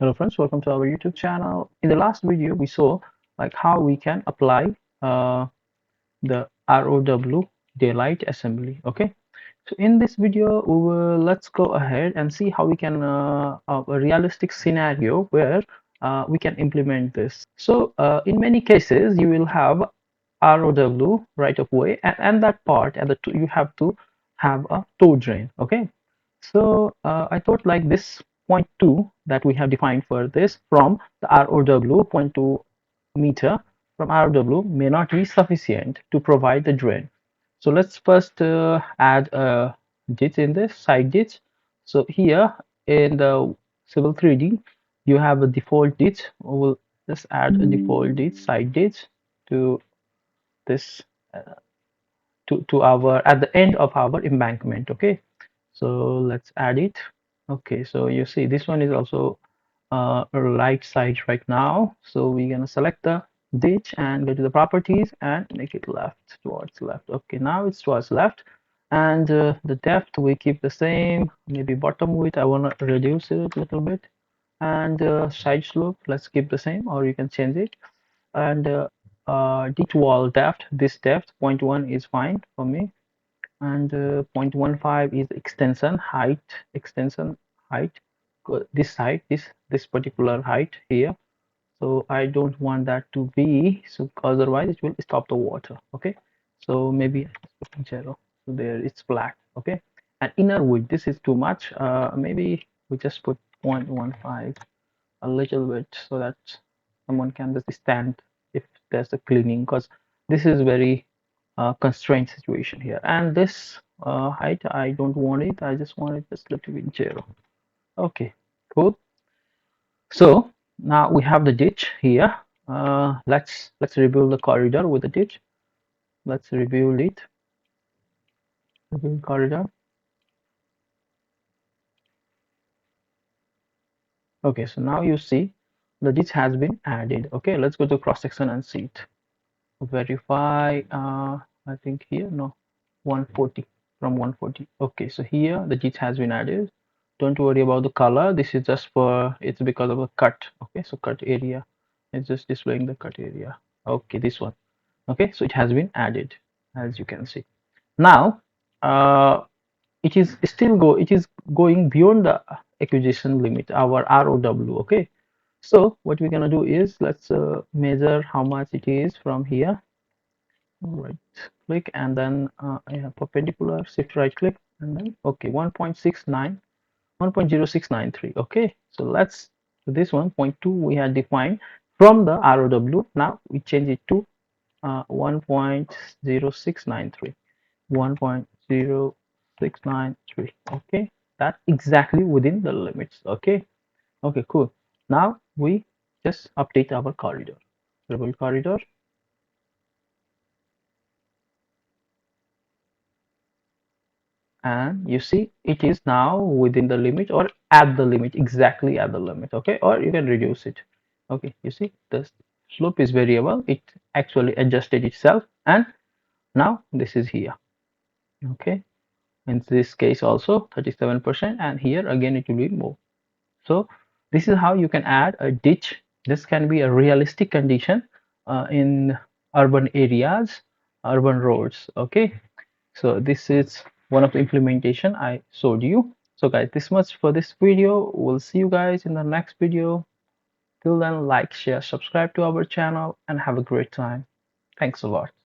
Hello friends, welcome to our YouTube channel. In the last video, we saw like how we can apply uh, the ROW daylight assembly. Okay, so in this video, let's go ahead and see how we can a realistic scenario where we can implement this. So in many cases, you will have ROW right of way, and that part and you have to have a toe drain. Okay, so I thought like this point 2 that we have defined for this from the ROW point 2 meter from ROW may not be sufficient to provide the drain. So let's first add a ditch in this side ditch. So here in the Civil 3D, you have a default ditch. We'll just add a default ditch, side ditch to this to our at the end of our embankment. Okay, so let's add it. Okay, so you see this one is also right side right now. So we're gonna select the ditch and go to the properties and make it left towards left. Okay, now it's towards left, and the depth we keep the same. Maybe bottom width I wanna reduce it a little bit, and side slope let's keep the same, or you can change it. And ditch wall depth, this depth 0.1 is fine for me, and 0.15 is extension height, this height, this particular height here. So I don't want that to be, so otherwise it will stop the water. Okay, so maybe 0. So there it's flat. Okay, and inner width, this is too much. Maybe we just put 0.15, a little bit, so that someone can just stand if there's a cleaning, because this is very constraint situation here. And this height, I don't want it. I just want it just a little bit 0. Okay, cool. So now we have the ditch here. Let's rebuild the corridor with the ditch. Let's rebuild it. Rebuild corridor. Okay, so now you see the ditch has been added. Okay, let's go to cross section and see it. Verify. I think here, no, 140, from 140. Okay, so here the ditch has been added. Don't worry about the color. This is just for, it's because of the cut. Okay, so cut area, it's just displaying the cut area. Okay, this one. Okay, so it has been added, as you can see. Now it is going beyond the acquisition limit, our ROW. Okay, so what we're gonna do is let's measure how much it is from here. Right click, and then I have perpendicular, shift right click, and then okay, 1.69, 1.0693. Okay, so let's, this 1.2 we had defined from the ROW. Now we change it to 1.0693, 1.0693. Okay, that's exactly within the limits. Okay, okay, cool. Now we just update our corridor, rebuild corridor. And you see it is now within the limit, or at the limit, exactly at the limit. Okay, or you can reduce it. Okay, you see the slope is variable, it actually adjusted itself, and now this is here. Okay, in this case also 37%, and here again it will be more. So this is how you can add a ditch. This can be a realistic condition in urban areas, urban roads. Okay, so this is one of the implementation I showed you. So guys, this much for this video. We'll see you guys in the next video. Till then, like, share, subscribe to our channel, and have a great time. Thanks a lot.